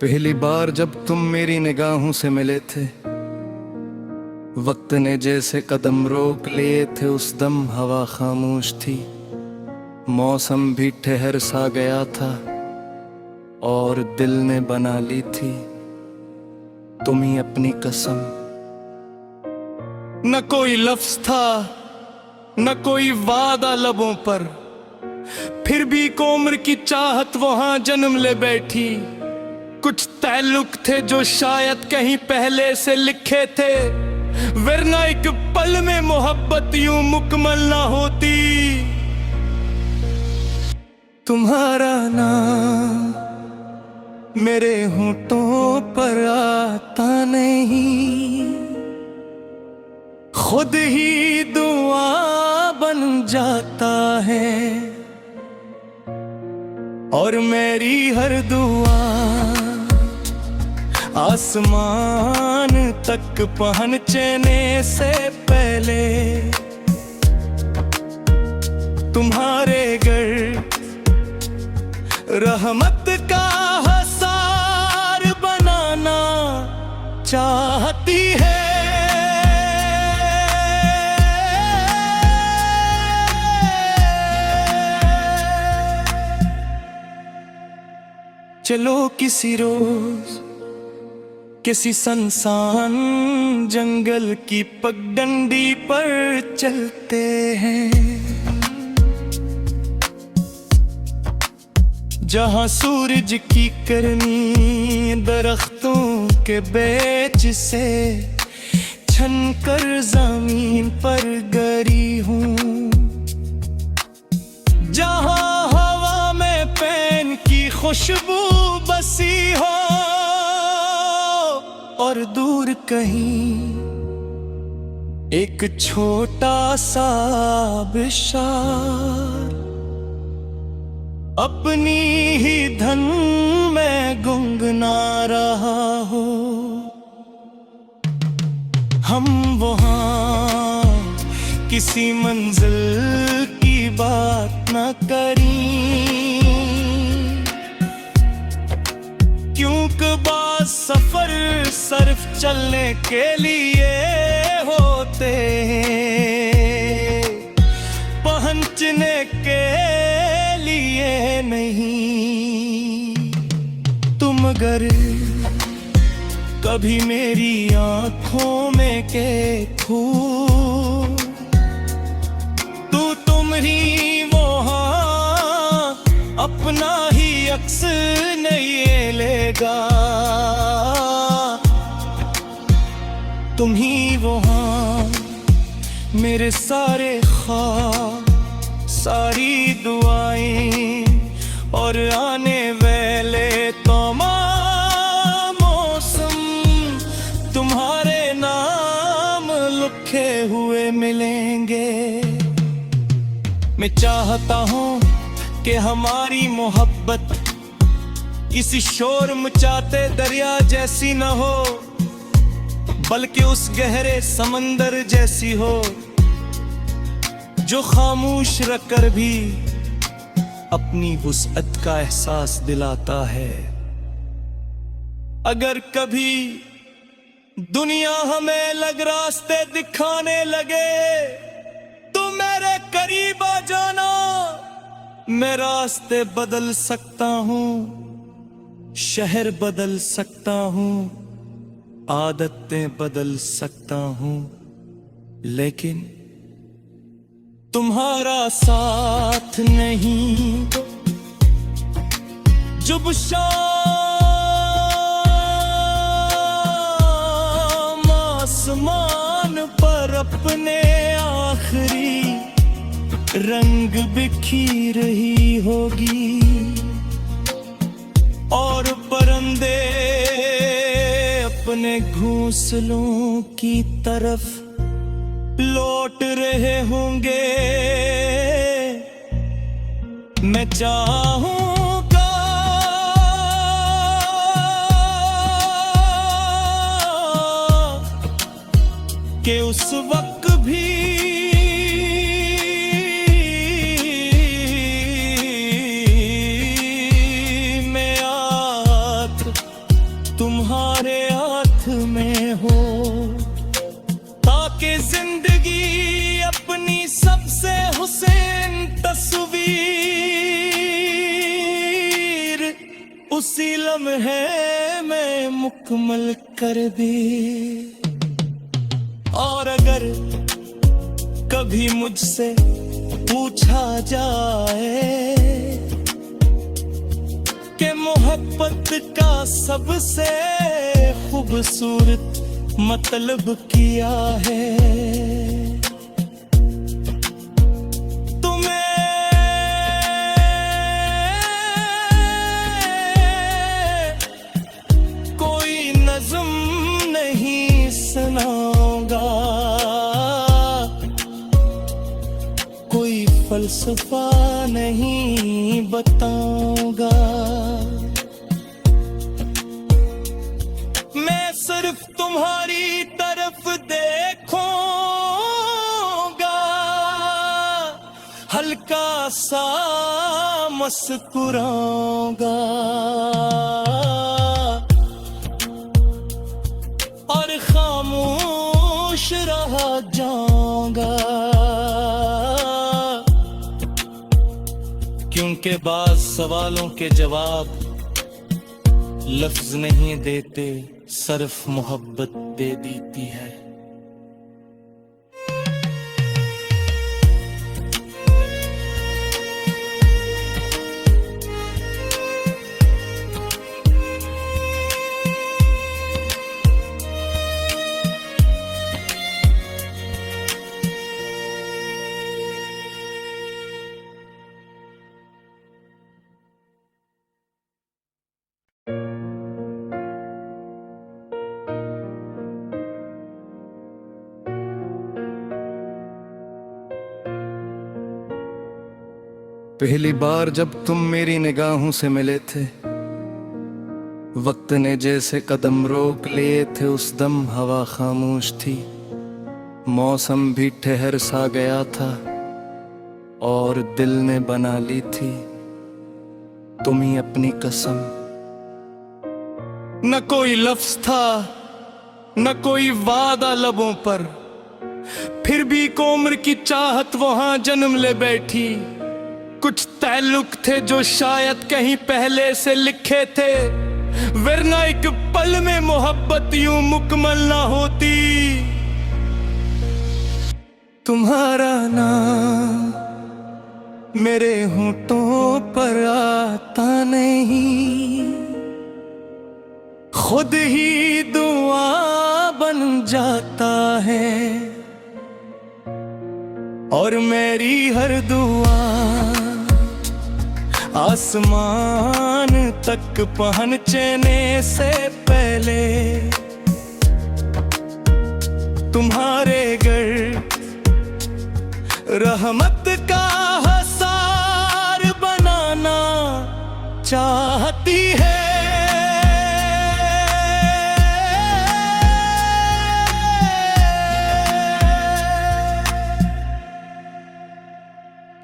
पहली बार जब तुम मेरी निगाहों से मिले थे, वक्त ने जैसे कदम रोक लिए थे। उस दम हवा खामोश थी, मौसम भी ठहर सा गया था और दिल ने बना ली थी तुम ही अपनी कसम। न कोई लफ्ज था न कोई वादा लबों पर, फिर भी एक उम्र की चाहत वहां जन्म ले बैठी। कुछ ताल्लुक थे जो शायद कहीं पहले से लिखे थे, वरना एक पल में मोहब्बत यूं मुकम्मल ना होती। तुम्हारा नाम मेरे होठों पर आता नहीं, खुद ही दुआ बन जाता है। और मेरी हर दुआ आसमान तक पहुंचने से पहले तुम्हारे घर रहमत का हसार बनाना चाहती है। चलो किसी रोज किसी सुनसान जंगल की पगडंडी पर चलते हैं, जहां सूरज की करनी दरख्तों के बीच से छनकर जमीन पर गिरी हूँ, जहां हवा में पैन की खुशबू बसी हो और दूर कहीं एक छोटा सा आबशार अपनी ही धन में गुंगना रहा हो। हम वहाँ किसी मंजिल की बात न करें, क्योंकि बात सफर सिर्फ चलने के लिए होते हैं, पहुंचने के लिए नहीं। तुम अगर कभी मेरी आंखों में देखो तो तुम ही वहां अपना ही अक्स नहीं लेगा। तुम ही वहां मेरे सारे ख्वाब, सारी दुआएं और आने वाले तमाम मौसम तुम्हारे नाम लिखे हुए मिलेंगे। मैं चाहता हूँ कि हमारी मोहब्बत किसी शोर मचाते दरिया जैसी न हो, बल्कि उस गहरे समंदर जैसी हो जो खामोश रखकर भी अपनी वुसअत का एहसास दिलाता है। अगर कभी दुनिया हमें अलग रास्ते दिखाने लगे तो मेरे करीब आ जाना। मैं रास्ते बदल सकता हूँ, शहर बदल सकता हूँ, आदतें बदल सकता हूँ, लेकिन तुम्हारा साथ नहीं। जब शाम आसमान पर अपने आखिरी रंग बिखी रही होगी और परिंदे अपने घोंसलों की तरफ लौट रहे होंगे, मैं चाहूंगा कि उस वक्त भी मैं याद लम्हे में मुकम्मल कर दी। और अगर कभी मुझसे पूछा जाए कि मोहब्बत का सबसे खूबसूरत मतलब किया है, कोई फलसफा नहीं बताऊंगा। मैं सिर्फ तुम्हारी तरफ देखूंगा, हल्का सा मुस्कुराऊंगा और खामोश रह जाऊंगा, क्योंकि बाज़ सवालों के जवाब लफ्ज नहीं देते, सिर्फ मोहब्बत दे देती है। पहली बार जब तुम मेरी निगाहों से मिले थे, वक्त ने जैसे कदम रोक लिए थे। उस दम हवा खामोश थी, मौसम भी ठहर सा गया था और दिल ने बना ली थी तुम ही अपनी कसम। न कोई लफ्ज था न कोई वादा लबों पर, फिर भी एक उम्र की चाहत वहां जन्म ले बैठी। कुछ ताल्लुक थे जो शायद कहीं पहले से लिखे थे, वरना एक पल में मोहब्बत यूं मुकम्मल ना होती। तुम्हारा नाम मेरे होठों पर आता नहीं, खुद ही दुआ बन जाता है और मेरी हर दुआ आसमान तक पहुंचने से पहले तुम्हारे घर रहमत का हसार बनाना चाहती है।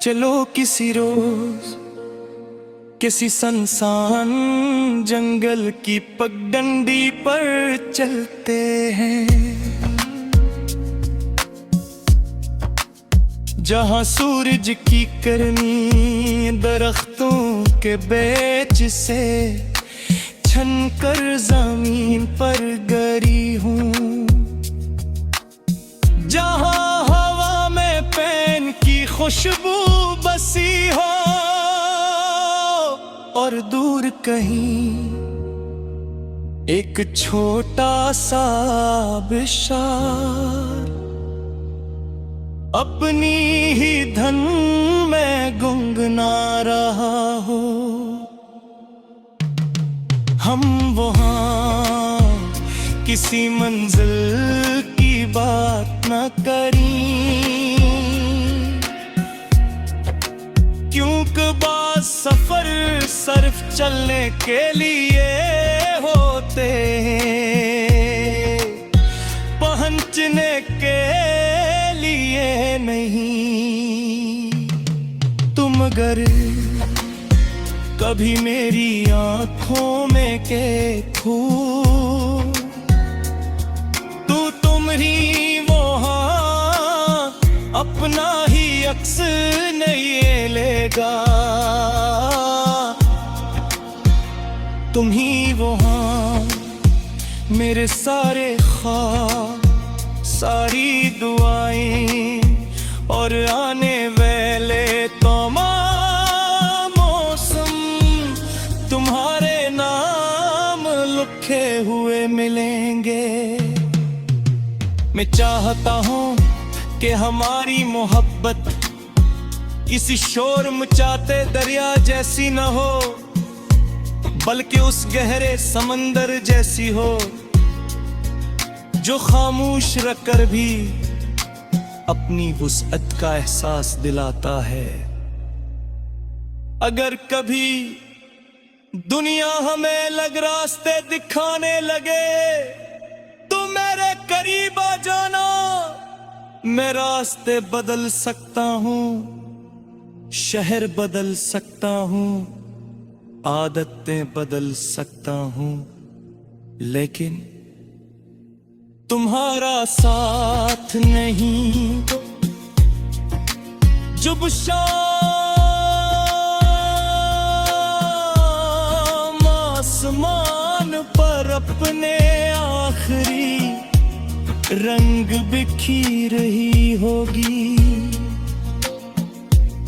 चलो किसी रोज किसी सुनसान जंगल की पगडंडी पर चलते हैं, जहां सूरज की करनी दरख्तों के बीच से छनकर जमीन पर गिरी हूँ, जहां हवा में पैन की खुशबू बसी हो और दूर कहीं एक छोटा सा आबिशार अपनी ही धन में गुंगना रहा हो। हम वहाँ किसी मंजिल की बात न करें, क्योंकि बाज़ सफर सिर्फ चलने के लिए होते हैं, पहुंचने के लिए नहीं। तुम अगर कभी मेरी आंखों में देखो तो तुम ही वहाँ अपना ही अक्स नहीं लेगा। तुम ही वो हाँ, मेरे सारे ख्वाब, सारी दुआएं और आने वाले तमाम मौसम तुम्हारे नाम लिखे हुए मिलेंगे। मैं चाहता हूँ कि हमारी मोहब्बत किसी शोर मचाते दरिया जैसी न हो, बल्कि उस गहरे समंदर जैसी हो जो खामोश रखकर भी अपनी वुसअत का एहसास दिलाता है। अगर कभी दुनिया हमें अलग रास्ते दिखाने लगे तो मेरे करीब आ जाना। मैं रास्ते बदल सकता हूँ, शहर बदल सकता हूँ, आदतें बदल सकता हूँ, लेकिन तुम्हारा साथ नहीं। जब शाम आसमान पर अपने आखिरी रंग बिखी रही होगी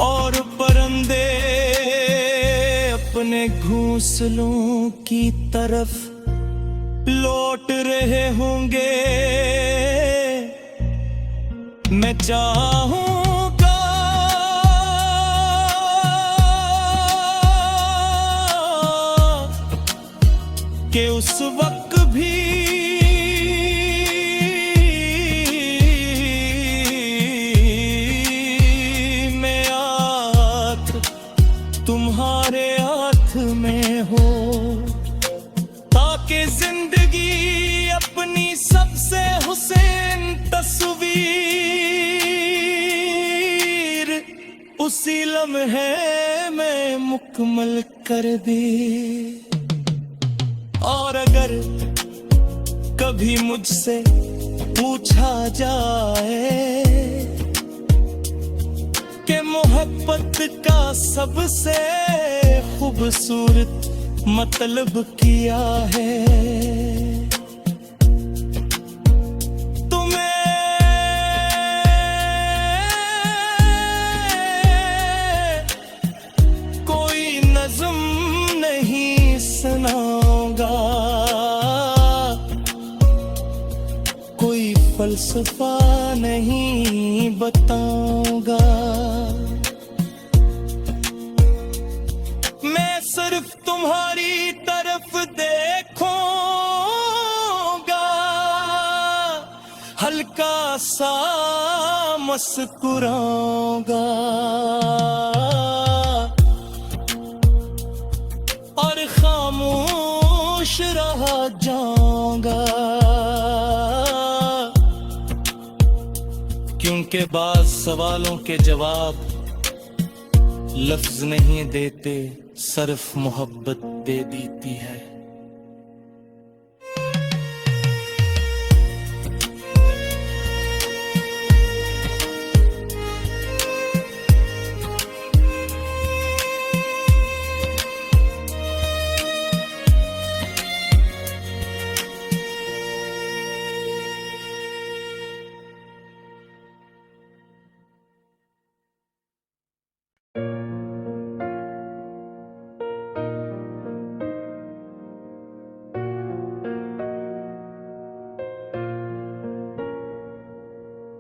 और परिंदे अपने घोंसलों की तरफ लौट रहे होंगे, मैं चाहूंगा कि उस वक्त भी तुम्हारे हाथ में हो, ताकि जिंदगी अपनी सबसे हुसैन तस्वीर उसी लम्हे में मुकम्मल कर दे। और अगर कभी मुझसे पूछा जाए कि मोहब्बत का सबसे खूबसूरत मतलब किया है, तो मैं कोई नज़्म नहीं सुनाऊंगा, कोई फलसफा नहीं बताऊंगा। मैं सिर्फ तुम्हारी तरफ देखूंगा, हल्का सा मुस्कुराऊंगा और खामोश रह जाऊंगा, क्योंकि बाज़ सवालों के जवाब लफ्ज नहीं देते, सिर्फ मोहब्बत दे देती है।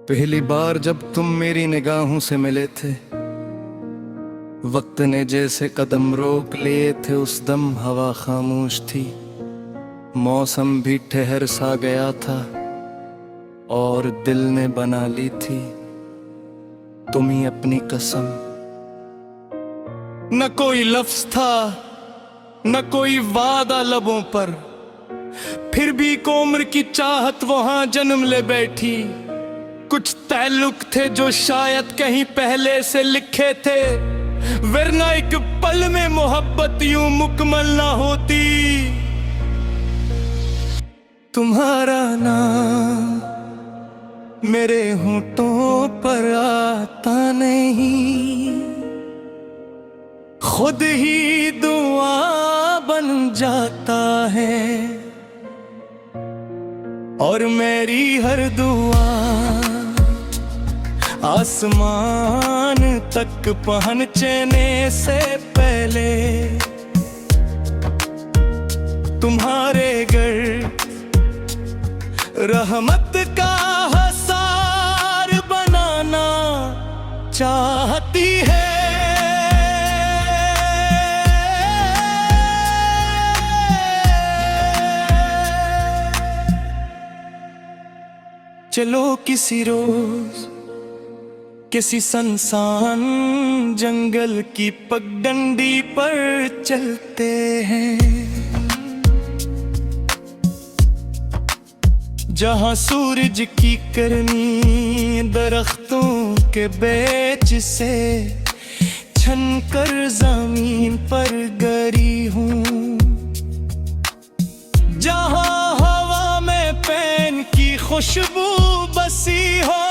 पहली बार जब तुम मेरी निगाहों से मिले थे, वक्त ने जैसे कदम रोक लिए थे। उस दम हवा खामोश थी, मौसम भी ठहर सा गया था और दिल ने बना ली थी तुम ही अपनी कसम। न कोई लफ्ज था, न कोई वादा लबों पर, फिर भी एक उम्र की चाहत वहां जन्म ले बैठी। कुछ ताल्लुक थे जो शायद कहीं पहले से लिखे थे, वरना एक पल में मोहब्बत यूं मुकम्मल ना होती। तुम्हारा नाम मेरे होठों पर आता नहीं, खुद ही दुआ बन जाता है और मेरी हर दुआ आसमान तक पहुंचने से पहले तुम्हारे घर रहमत का हसार बनाना चाहती है। चलो किसी रोज किसी सुनसान जंगल की पगडंडी पर चलते हैं, जहां सूरज की किरणें दरख्तों के बीच से छनकर जमीन पर गिरी हूँ, जहां हवा में पैन की खुशबू बसी हो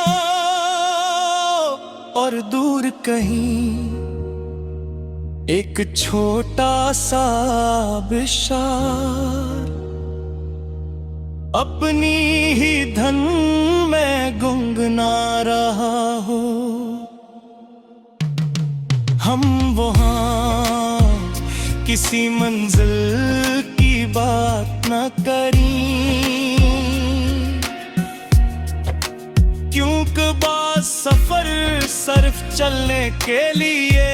और दूर कहीं एक छोटा सा आबिशार अपनी ही धन में गुनगुना रहा हो। हम वहाँ किसी मंजिल की बात न करें, क्योंकि बात सफर सिर्फ चलने के लिए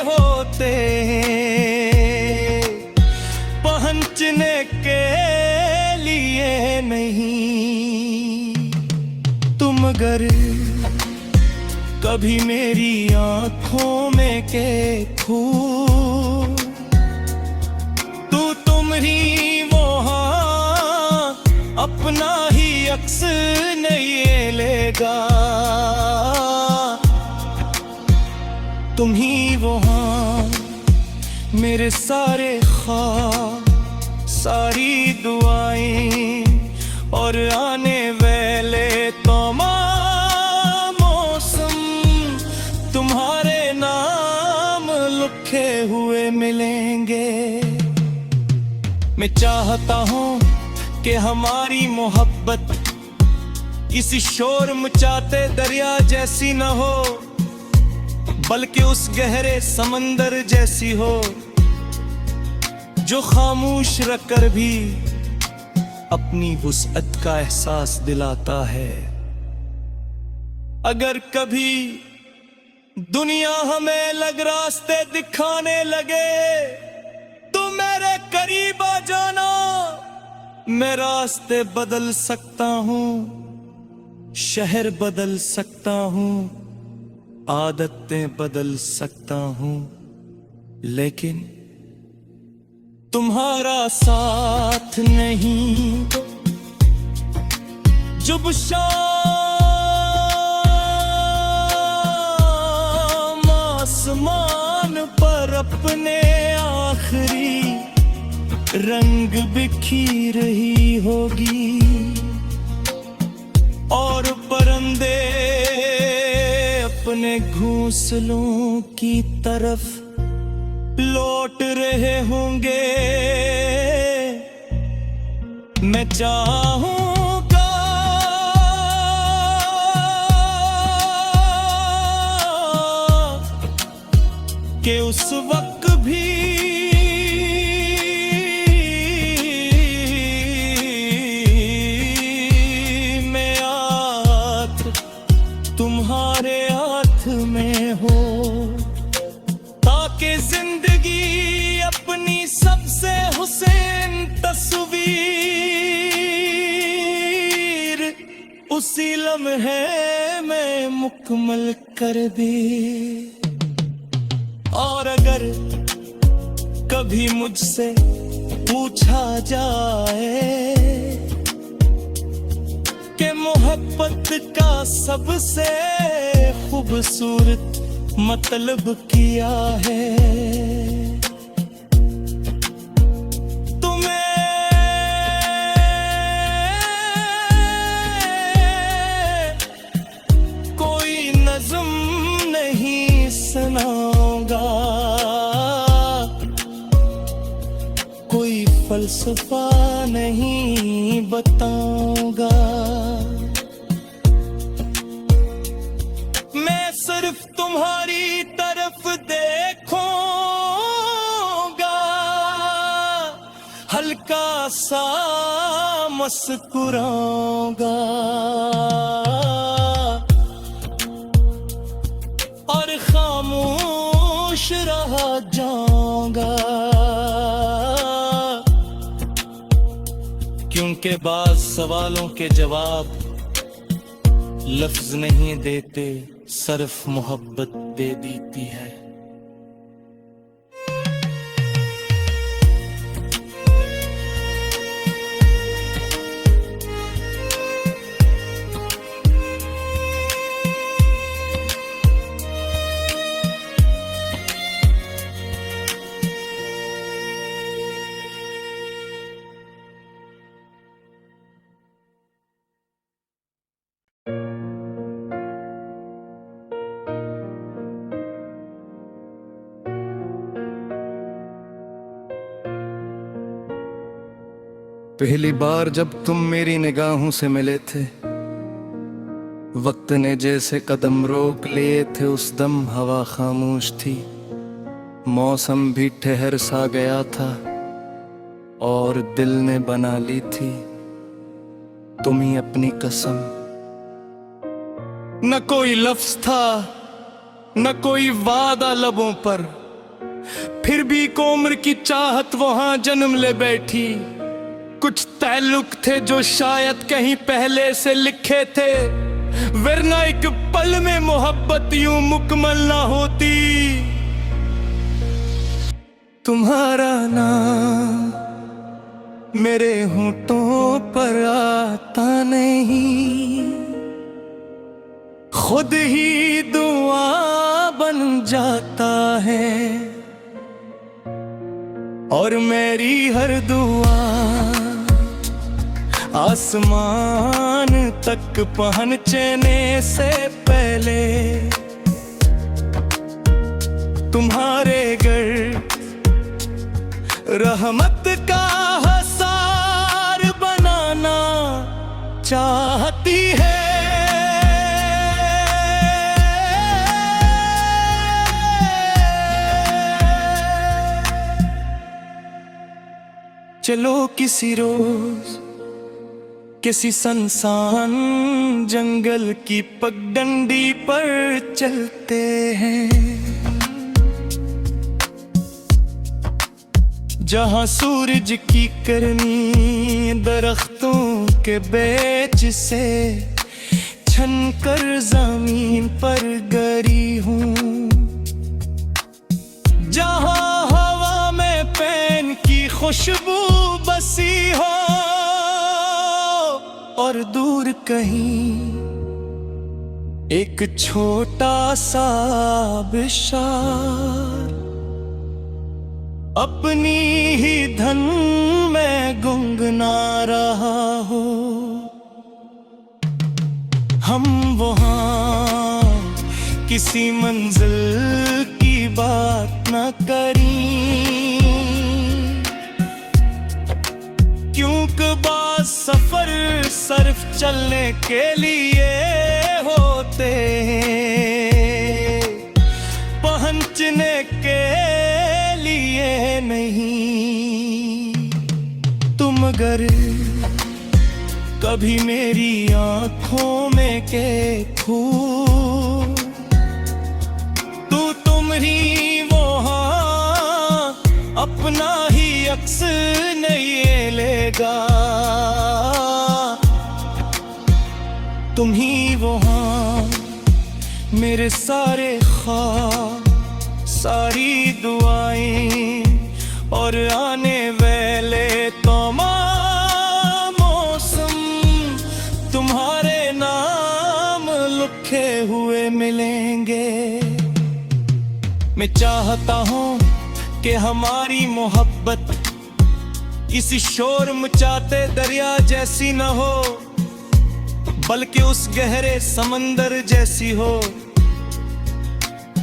होते हैं, पहुंचने के लिए नहीं। तुम अगर कभी मेरी आंखों में देखो तो तुम्हारी वो हाँ अपना ही अक्स नहीं लेगा, तुम ही वो हाँ मेरे सारे ख्वाब सारी दुआएं और आने वाले तमाम मौसम तुम्हारे नाम लिखे हुए मिलेंगे। मैं चाहता हूँ कि हमारी मोहब्बत किसी शोर मचाते दरिया जैसी न हो, बल्कि उस गहरे समंदर जैसी हो जो खामोश रहकर भी अपनी वुसअत का एहसास दिलाता है। अगर कभी दुनिया हमें अलग रास्ते दिखाने लगे तो मेरे करीब आ जाना, मैं रास्ते बदल सकता हूँ, शहर बदल सकता हूँ, आदतें बदल सकता हूँ, लेकिन तुम्हारा साथ नहीं। जब शाम आसमान पर अपने आखिरी रंग बिखी रही होगी और परिंदे अपने घोंसलों की तरफ लौट रहे होंगे, मैं चाहूंगा कि उस वक्त भी मैं हाथ तुम्हारे हाथ में हो, ताकि जिंदगी अपनी सबसे हुसैन तस्वीर उसी लम्हे में मुकम्मल कर दे। और अगर कभी मुझसे पूछा जाए कि मोहब्बत का सबसे खूबसूरत मतलब किया है, तुम्हें कोई नज़्म नहीं सुनाऊंगा, कोई फलसफा नहीं बताऊंगा। मैं सिर्फ तुम्हारी तरफ देखूंगा, हल्का सा मुस्कुराऊंगा और खामोश रह जाऊंगा, क्योंकि बाज़ सवालों के जवाब लफ्ज नहीं देते, सिर्फ मोहब्बत दे देती है। पहली बार जब तुम मेरी निगाहों से मिले थे, वक्त ने जैसे कदम रोक लिए थे। उस दम हवा खामोश थी, मौसम भी ठहर सा गया था और दिल ने बना ली थी तुम ही अपनी कसम। न कोई लफ्ज था न कोई वादा लबों पर, फिर भी एक उम्र की चाहत वहां जन्म ले बैठी। कुछ ताल्लुक थे जो शायद कहीं पहले से लिखे थे, वरना एक पल में मोहब्बत यूं मुकम्मल ना होती। तुम्हारा नाम मेरे होठों पर आता नहीं, खुद ही दुआ बन जाता है और मेरी हर दुआ आसमान तक पहुंचने से पहले तुम्हारे घर रहमत का हसार बनाना चाहती है। चलो किसी रोज किसी सुनसान जंगल की पगडंडी पर चलते हैं, जहां सूरज की किरणें दरख्तों के बीच से छनकर जमीन पर गिरी हूँ, जहां हवा में पैन की खुशबू बसी हो और दूर कहीं एक छोटा सा आबिशार अपनी ही धन में गुनगुना रहा हो। हम वहाँ किसी मंजिल की बात न करें, क्योंकि बाज़ सफर सिर्फ चलने के लिए होते हैं, पहुंचने के लिए नहीं। तुम अगर कभी मेरी आंखों में के खो तो तुम्हारी वहाँ अपना ही अक्स नहीं लेगा, तुम ही वहाँ मेरे सारे ख्वाब सारी दुआएं और आने वाले तमाम मौसम तुम्हारे नाम लिखे हुए मिलेंगे। मैं चाहता हूँ कि हमारी मोहब्बत किसी शोर मचाते दरिया जैसी न हो, बल्कि उस गहरे समंदर जैसी हो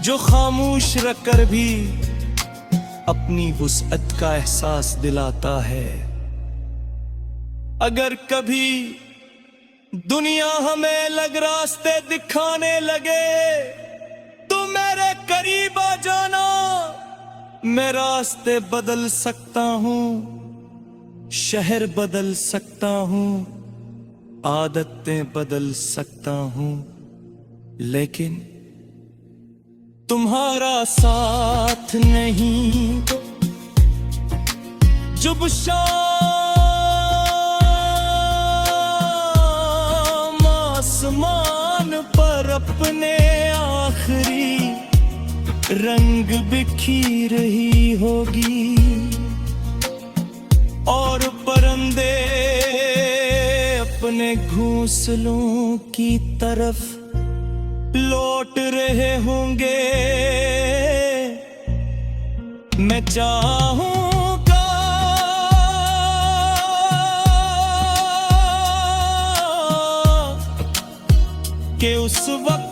जो खामोश रखकर भी अपनी वुसअत का एहसास दिलाता है। अगर कभी दुनिया हमें अलग रास्ते दिखाने लगे तो मेरे करीब आ जाना। मैं रास्ते बदल सकता हूँ, शहर बदल सकता हूँ, आदतें बदल सकता हूँ, लेकिन तुम्हारा साथ नहीं। जब शाम आसमान पर अपने आखिरी रंग बिखी रही होगी और परिंदे अपने घोंसलों की तरफ लौट रहे होंगे, मैं चाहूंगा कि उस वक्त